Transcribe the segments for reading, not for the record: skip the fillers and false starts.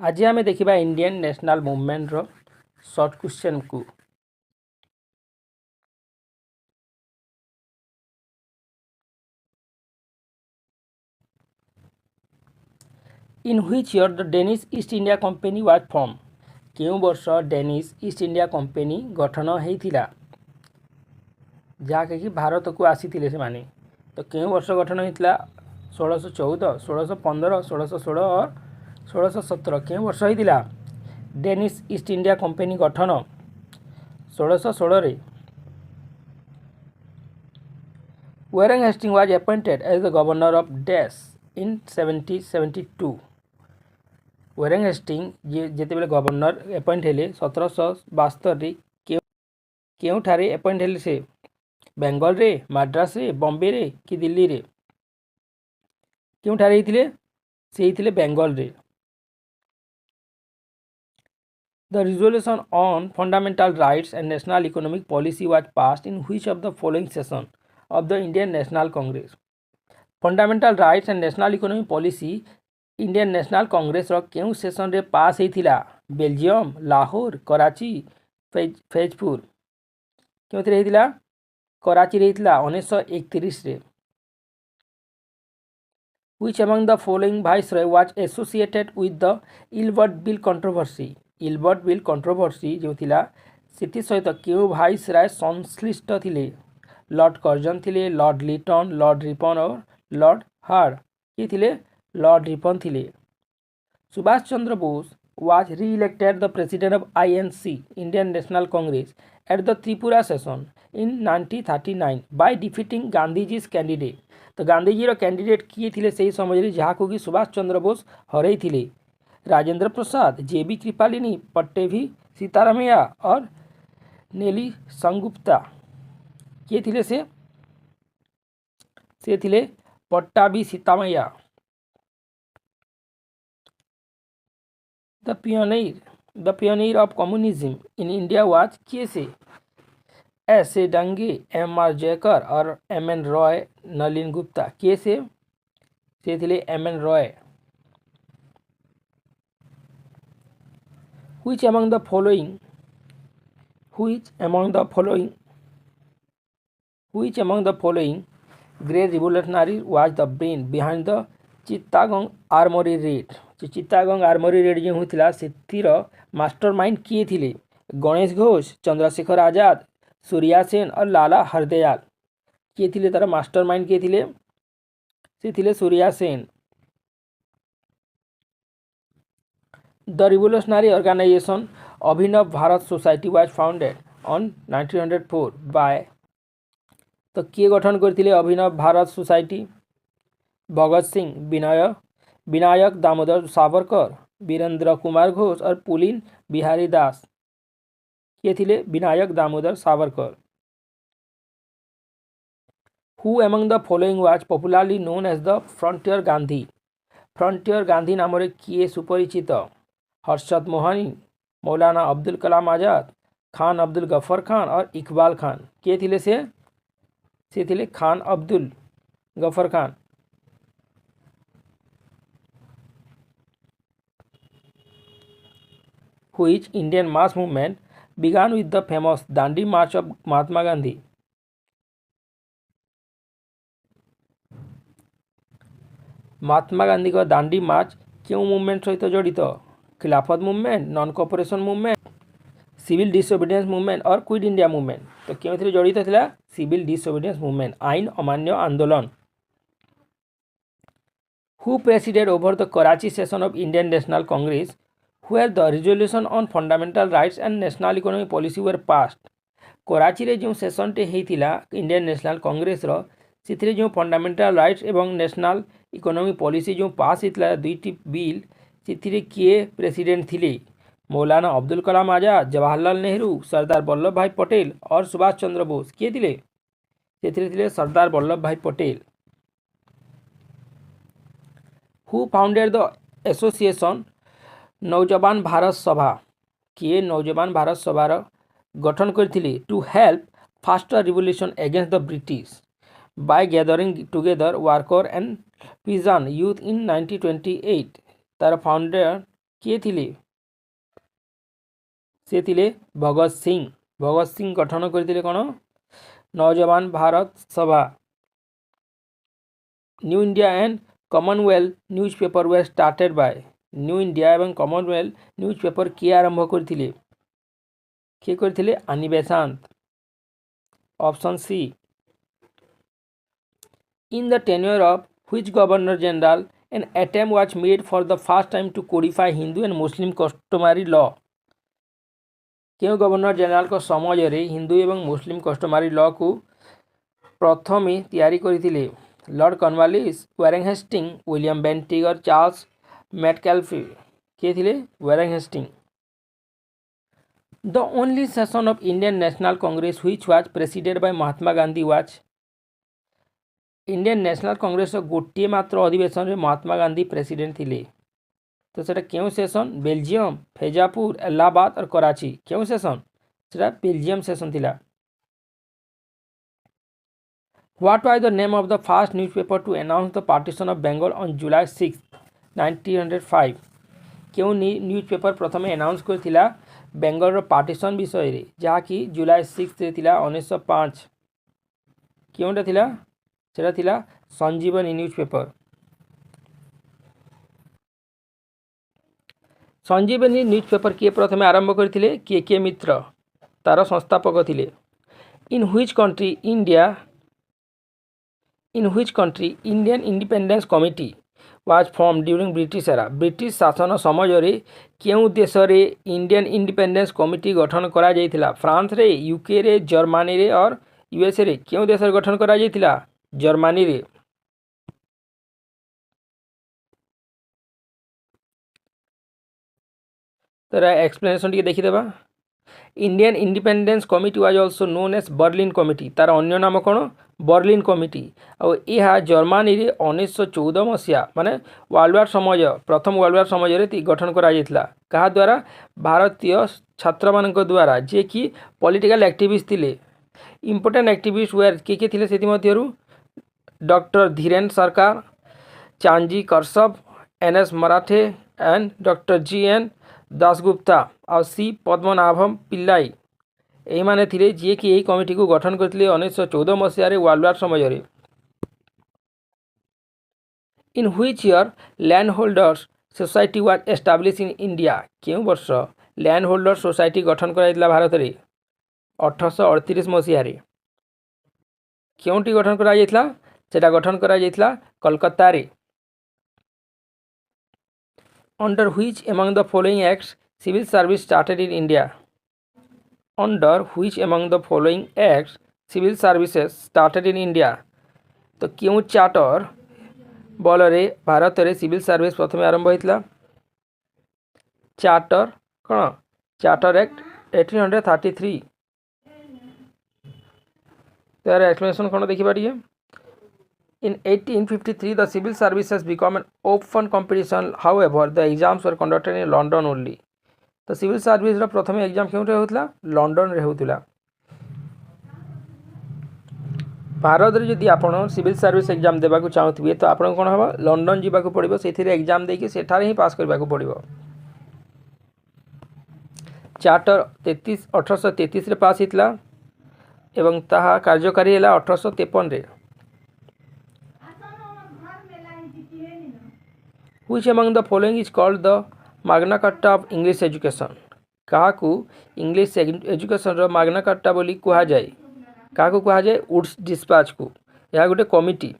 आज आम देखा इंडियन नेशनल मूवमेंट रो शॉर्ट क्वेश्चन को। In which year the Danish east India company was form. केउ वर्ष डेनिश ईस्ट इंडिया कंपनी गठन होता जहाँकि भारत को आसी से माने। तो केउ वर्ष गठन होता 1614, 1615, 1616 और 1617। केउ वर्ष होता डेनिश ईस्ट इंडिया कंपनी गठन 1616 रे। Warren Hastings was appointed as the governor of Dash in 1772. Warren Hastings जेतेबेले गवर्नर अपॉइंट हेले 1772 केउठारे अपॉइंट हेले से बेंगल रे, मद्रास रे, बॉम्बे रे कि दिल्ली रे। केउठारे हिथिले से हिथिले बेंगल रे। The resolution on fundamental rights and national economic policy was passed in which of the following session of the Indian National Congress? Fundamental rights and national economic policy Indian National Congress रो केउ session रे pass होइथिला? Belgium, Lahore, Karachi, Faizpur. केउथि रहिथिला? कराची रहिथिला 1931 रे। Which among the following viceroy was associated with the Ilbert bill controversy? Ilbert bill controversy जो थिला सेठी सहित केउ भाइसराय संश्लिष्ट थिले? लॉर्ड कर्जन थिले, लॉर्ड लिटन, लॉर्ड रिपन और लॉर्ड हार्ड। ये थिले? लॉर्ड रिपन थिले। Subhash Chandra Bose was re-elected the president of INC Indian National Congress at the Tripura session in 1939 by defeating Gandhiji's candidate. तो गांधीजी रो कैंडिडेट किए थिले सही समय जहाँ को कि सुभाष चंद्र बोस हरई थिले? राजेंद्र प्रसाद, जेबी कृपालिनी, पट्टेभी सीतारामैया और नेली संगुप्ता। किए थिले से थिले Pattabhi Sitamaiya. The pioneer of communism in India was किए से? S A Dange, M R Jayakar और एम एन रॉय, नलिन गुप्ता। किए से थिले M N Roy. Which among the following great revolutionary was the brain behind the Chittagong armoury raid? जो चित्तागोंग आर्मरी रेड जो होता से मास्टरमाइंड किए थिले? गणेश घोष, चंद्रशेखर आजाद, सूर्या सेन और लाला हरदयाल। किए थिले तार मास्टरमाइंड किए थिले? से थिले Surya Sen. The revolutionary organisation Abhinav Bharat society was founded on 1904 by. तो किए गठन करथिले अभिनव भारत सोसाइटी? भगत सिंह, विनायक दामोदर सावरकर, वीरेंद्र कुमार घोष और पुलिन बिहारी दास। किए थिले? Vinayak Damodar Savarkar. Who among the following was popularly known as the frontier Gandhi? Frontier Gandhi नाम किए सुपरिचित? हर्षद मोहनी, मौलाना अब्दुल कलाम आजाद, खान अब्दुल गफर खान और इकबाल खान। किए थिले से थिले Khan Abdul Gaffar Khan. Which Indian mass movement began with the famous Dandi March of Mahatma Gandhi? Mahatma Gandhi का दांडी मार्च क्यों मूवमेंट सहित जड़ित? Khilafat movement, non cooperation movement, civil disobedience movement और क्विट इंडिया मूवमेंट। तो क्यों जड़ित था? सिविल डिसोबिडियंस मूवमेंट, आईन अमान्य आंदोलन। Who presided over the Karachi session of Indian National Congress where the resolution on fundamental rights and national economic policy were passed? Karachi रे जो session टे हेतिला इंडियन नेशनल कांग्रेस रो सिथिरे जो फंडामेंटल राइट्स एवं national economic policy जो पास हेतिला दुईटी bill सिथिरे किए president थिले? मौलाना अब्दुल कलाम आजाद, जवाहरलाल नेहरू, सरदार वल्लभ भाई पटेल और सुभाष चंद्र बोस। किए थिले? सिथिरे थिले सरदार वल्लभ भाई Patel. Who founded the association नौजवान भारत सभा? किए नौजवान भारत सभार गठन करथिले? To help foster revolution against the British by gathering together worker and peasant youth in 1928। तार फाउंडर किए थिले से थिले भगत सिंह गठन करथिले कोन Naujawan Bharat Sabha. New India and Commonwealth newspaper were started by New India एवं कॉमनवेल्थ न्यूज़पेपर किए आरंभ करथिले किए करथिले Annie Besant. Option C. In the tenure of which Governor General an attempt was made for the first time to codify Hindu and Muslim customary law? क्यों governor general को समय रे हिंदू एवं मुस्लिम कस्टमारी लॉ को प्रथमे तैयारी करथिले? Lord Cornwallis, Warren Hastings, William Bentinck, Charles Metcalfe के थिले? Warren Hastings. The only session of Indian National Congress which was presided by Mahatma Gandhi was Indian National Congress गोटे मात्र अधिवेशन में महात्मा गांधी प्रेसिडेंट थिले। तो सेटा क्यों सेशन? बेल्जियम, फैजापुर, इलाहाबाद और कराची। क्यों सेशन? सेटा बेल्जियम सेशन थिला। What was the name of the first newspaper to announce the partition of Bengal on July 6, 1905? क्यों न्यूज़पेपर प्रथम अनाउंस करथिला बेंगल रो पार्टीशन विषय रे, जहाँकि जुलाई 6 रे थिला 1905? क्योंटा थिला? सेटा थिला संजीवनी न्यूज़पेपर। संजीवनी न्यूज़पेपर किए प्रथमे आरंभ करथिले? के मित्र तार संस्थापक थिले। In which country Indian Independence Committee was form during British era? British शासन समय रे केउ देश रे इंडियन इंडिपेंडेंस कमिटी गठन करा जायतिला? फ्रांस रे, यूके रे, जर्मनी रे और यूएसए रे? केउ देश रे गठन करा जायतिला? जर्मनी रे। तर एक्सप्लेनेशन टी देखीदेबा। Indian Independence Committee was also known as Berlin Committee. तार अन्य नाम कौन? Berlin Committee. और यह जर्मनी रे 1914 मसीहा माने वर्ल्ड वार समय प्रथम वर्ल्ड वार समय रे गठन करा जायतिला। कहा द्वारा? भारतीय छात्र मानक द्वारा, जे कि पॉलिटिकल एक्टिविस्ट थिले। इंपोर्टेंट एक्टिविस्ट वेयर के थिले सेति मध्यरु? डॉक्टर धीरेन सरकार, चांजी करसब, NS Marathe and doctor GN Dasgupta और सी पद्मनाभम पिल्लाई यही माने थिले जे कि यही कमिटी को गठन करथिले 1914 मसीह रे वर्ल्ड वार समय रे। In which year land holders society was establish in India? क्यों वर्ष लैंड होल्डर सोसाइटी गठन कराइतला भारत रे? 1838 मसीह रे। क्योंटी गठन करा जायतला? सेटा गठन करा जायतला कोलकाता रे। Under which among the following acts civil service started in India? Under which among the following acts civil services started in India? तो क्यों चार्टर बल रे भारत रे सिविल सर्विस प्रथम आरंभ होइतला? चार्टर कौन? Charter act 1833। तो यार एक्सप्लेनेशन कौन देखिबा टिके। In 1853, the civil services became an open competition. However, the exams were conducted in London only. तो सिविल सर्विस रो प्रथम एग्जाम क्यों होता? लंडन रे होता। भारत रे जदि आपण सिविल सर्विस एग्जाम देबाकू चाहूथिबे तो आपण कोन हबा? लंडन जीबाकू पड़िबो। सेथिरे एग्जाम देके सेठारे ही पास करबाकू पड़िबो। चार्टर 1833 रे पास हितला एवं ताहा कार्यकारी हैला 1853 रे। Which among the following is called the Magna Carta of English Education? काहाकू इंग्लिश एजुकेशन रो माग्ना कार्टा बोली कहा जाए? काहाकू कहा जाए? वुड्स डिस्पैच को। यह गोटे committee.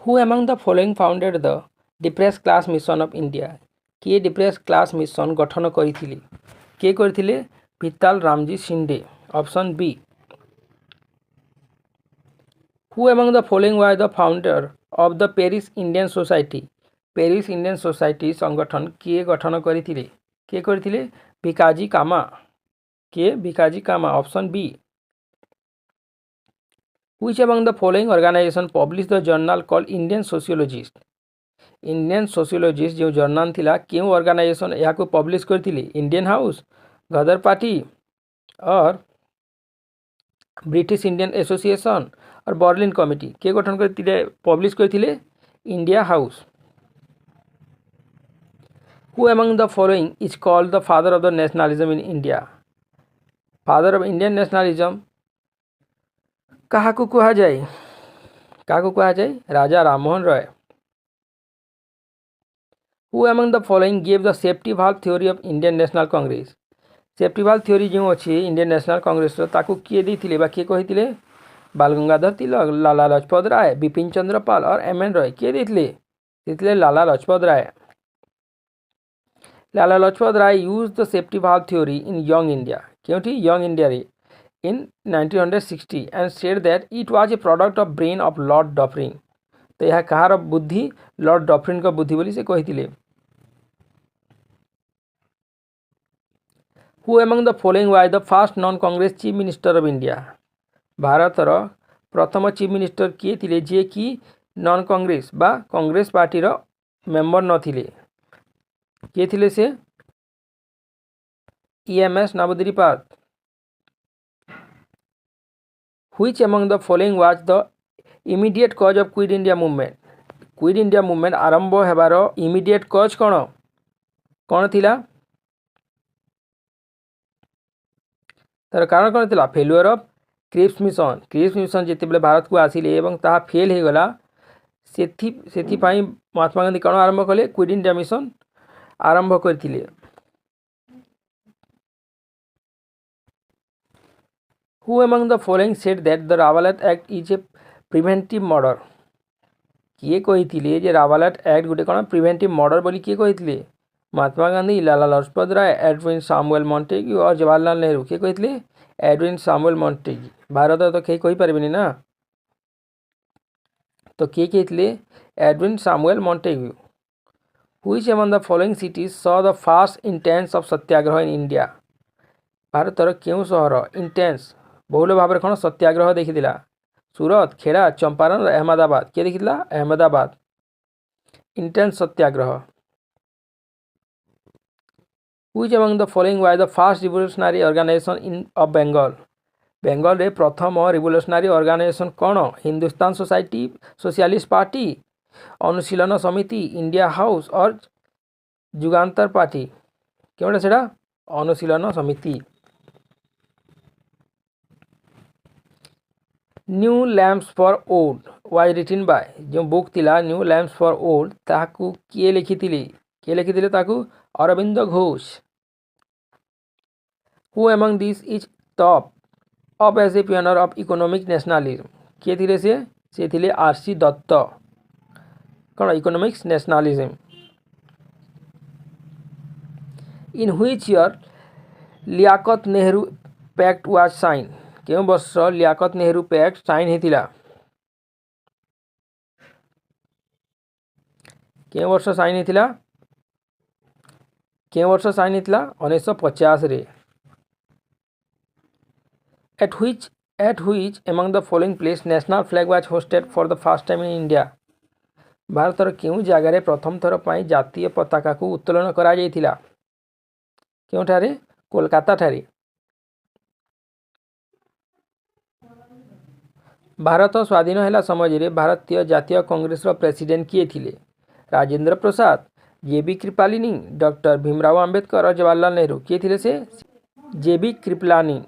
Who among the following founded the Depressed Class Mission of India? किए डिप्रेस्ड क्लास मिशन गठन करथिले? के करथिले? Vitthal Ramji Shinde. Option B. Who among the following was the founder of the Paris Indian Society? Paris Indian Society संगठन किए गठन करथिले? के करथिले? भिकाजी कामा। के? Bhikaji Cama. Option B. Which among the following organization published the journal called Indian Sociologist? Indian sociologist जो journal थिला क्यों ऑर्गेनाइजेशन या को पब्लिश करथिले? इंडियन हाउस, गदर पार्टी और ब्रिटिश इंडियन एसोसिएशन और बर्लिन कमिटी के गठन करथिले? पब्लिश करथिले? India house. Who among the following is called the father of the nationalism in India? Father of Indian nationalism କାହାକୁ କୁହାଯାଏ? କାହାକୁ କୁହାଯାଏ? Raja Rammohan Roy. Who among the following gave the safety valve theory of Indian National Congress? Safety valve theory जो अच्छी Indian National Congress ताकू किए देथिले बा किए कहिथिले? बाल गंगाधर तिलक, लाला लाजपत राय, बिपिन चंद्र पाल और एम.एन. रॉय किए देथिले Lala Lajpat Rai. Lala Lajpat Rai use the safety valve theory in Young India क्योंकि यंग इंडिया रे in 1960 and said that it was a product of brain of Lord Dufferin. तो यह कहार बुद्धि? लॉर्ड डफरिन का बुद्धि बोली से कहिथिले। Who among the following was the first non-Congress chief minister of India? भारतर प्रथम चीफ मिनिस्टर किए थिले जे कि नॉन कांग्रेस बा कांग्रेस पार्टी रो मेंबर नथिले? किए थिले से? EMS नवोदयपाद। Which among the following was the immediate cause of Quit India movement? Quit India movement आरंभ हेबार immediate cause कौन थिला? तार कारण कौन थिला? Failure of Cripps Mission. Cripps Mission जितेबाला भारत को आसिले एवं ताहा फेल हो गला से महात्मा गांधी कौन आरंभ कले? क्विट इंडिया मिशन आरंभ करथिले। Who among the following said that the Rowlatt Act is a preventive murder? किए कहिथिले जे रावलाट एक्ट गोटे कौन प्रिवेंटिव मर्डर बोली किए कहिथिले? Mahatma Gandhi, Lala Lajpat Rai, Edwin Samuel Montagu और जवाहरलाल नेहरू। किए कहिथिले? Edwin Samuel Montagu. भारत तो कहीं कहि पारबेनी ना, तो किए कहिथिले? Edwin Samuel Montagu. Which among the following cities saw the first instance of Satyagraha in India? भारतर केउं सहर इंटेंस बहुल भाव कौन सत्याग्रह देखिथिला? सूरत, खेड़ा, चंपारण, अहमदाबाद। किए देखिथिला? अहमदाबाद इंटेंस satyagraha. Which among the following was the first revolutionary organization of Bengal? Bengal रे प्रथम रिवोल्यूशनरी ऑर्गेनाइजेशन कौन? हिंदुस्तान सोसाइटी, सोशलिस्ट पार्टी, अनुशीलन समिति, इंडिया हाउस और जुगांतर पार्टी। क्यों से Anushilan Samiti. New lamps for old was written by जो बुक थिला न्यू लैम्प्स फॉर ओल्ड ताकू किए लिखिथिले ताकू? Arvind Ghosh. Who among these is top up as a pioneer of economic nationalism? किए थिले से थिले आर.सी. दत्त। कौन? Economics nationalism. In which year Liaquat Nehru pact was sign? केउं वर्ष लियाकत नेहरू पैक्ट साइन हेतिला? केउं वर्ष साइन हेतिला? 1950 रे। At which among the following place national flag was hosted for the first time in India? भारतर केउं जगार प्रथम थर पाई जातीय पताका को उत्तोलन करा जायतिला? केउंठारे? कोलकाता ठारे। भारत स्वाधीन हैला समय रे भारतीय जातीय कांग्रेस रो प्रेसिडेंट किए थिले? राजेंद्र प्रसाद, जे.बी. कृपलानी, डॉक्टर भीमराव अंबेडकर और जवाहरलाल नेहरू। किए थिले से? जे.बी. कृपलानी।